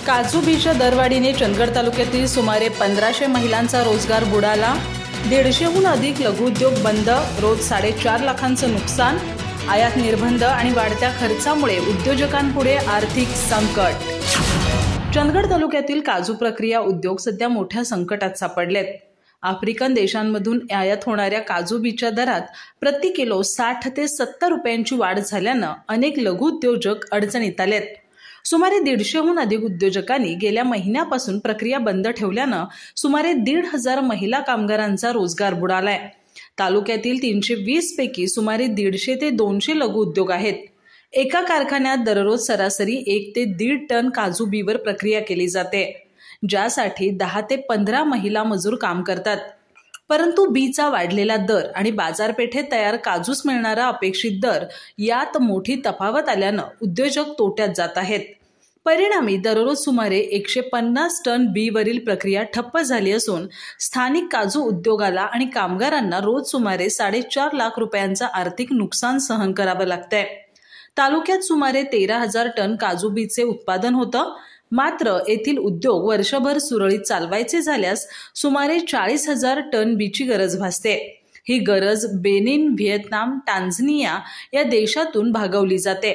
काजू बीच्या दरवाढीने चंदगड तालुक्यातील सुमारे 1500 महिलांचा रोजगार बुडाला। 150हून अधिक लघुउद्योग बंद। रोज 4.5 लाखांचं नुकसान। आयात निर्बंध आणि वाढत्या खर्चामुळे उद्योजकांपुढे आर्थिक संकट। चंदगड तालुक्यातील काजू प्रक्रिया उद्योग सध्या मोठ्या संकटात सापडलेत। आफ्रिकन देशांमधून आयात होणाऱ्या काजू बीच्या दरात प्रति किलो 60 ते 70 रुपयांची वाढ झाल्यानं अनेक लघुउद्योजक अडचणीत आलेत। सुमारे 150हून अधिक उद्योजकांनी गेल्या महिन्यापासून प्रक्रिया बंद ठेवल्यानं सुमारे 1,500 महिला कामगारांचा रोजगार बुडालाय। तालुक्यातील 320 पैकी सुमारे 150 ते 200 लघुउद्योग आहेत। एका कारखान्यात दररोज सरासरी 1 ते 1.5 टन काजू बीवर प्रक्रिया केली जाते, ज्यासाठी 10 ते 15 महिला मजूर काम करतात। परंतु बीचा वाढलेला दर आणि बाजारपेठेत तयार काजूस मिळणारा अपेक्षित दर यात मोठी तफावत आल्यानं उद्योजक तोट्यात जात आहेत। परिणामी दररोज सुमारे 150 टन बीवरील प्रक्रिया ठप्प झाली असून स्थानिक काजू उद्योगाला आणि कामगारांना रोज सुमारे 4.5 लाख रुपयांचं आर्थिक नुकसान सहन करावं लागतंय। तालुक्यात सुमारे 13,000 टन काजू बीचे उत्पादन होतं, मात्र येथील उद्योग वर्षभर सुरळीत चालवायचे झाल्यास सुमारे 40,000 टन बीची गरज भासते। ही गरज बेनिन, व्हिएतनाम, टांझानिया या देशातून भागवली जाते।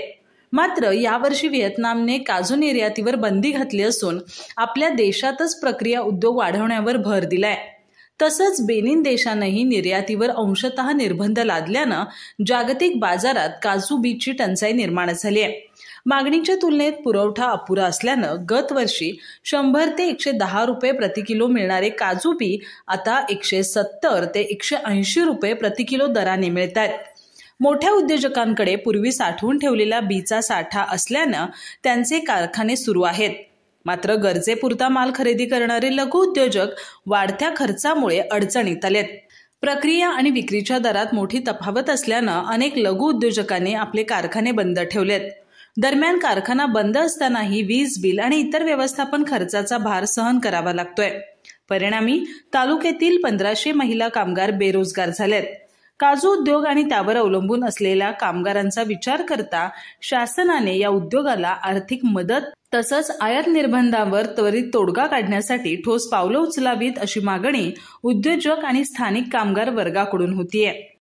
मात्र यावर्षी व्हिएतनामने काजू निर्यातीवर बंदी घातली असून आपल्या देशातच प्रक्रिया उद्योग वाढवण्यावर भर दिलाय। तसंच बेनिन देशानंही निर्यातीवर अंशतः निर्बंध लादल्यानं जागतिक बाजारात काजू बीची टंचाई निर्माण झाली आहे। मागणीच्या तुलनेत पुरवठा अपुरा असल्यानं गत वर्षी 100 ते 110 रुपये प्रति किलो मिळणारे काजू बी आता 170 ते 180 रुपये प्रति किलो दराने मिळतात। मोठ्या उद्योजकांकडे पूर्वी साठवून ठेवलेला बीचा साठा असल्यानं त्यांचे कारखाने सुरू आहेत। मात्र गरजेपुरता माल खरेदी करणारे लघुउद्योजक वाढत्या खर्चामुळे अडचणीत आलेत। प्रक्रिया आणि विक्रीच्या दरात मोठी तफावत असल्यानं अनेक लघुउद्योजकांनी आपले कारखाने बंद ठेवलेत। दरम्यान कारखाना बंद असतानाही वीज बिल आणि इतर व्यवस्थापन खर्चाचा भार सहन करावा लागतोय। परिणामी तालुक्यातील 1500 महिला कामगार बेरोजगार झालेत। काजू उद्योग आणि त्यावर अवलंबून असलेल्या कामगारांचा विचार करता शासनाने या उद्योगाला आर्थिक मदत तसंच आयात निर्बंधावर त्वरित तोडगा काढण्यासाठी ठोस पावलं उचलावीत अशी मागणी उद्योजक आणि स्थानिक कामगार वर्गाकडून होतीये।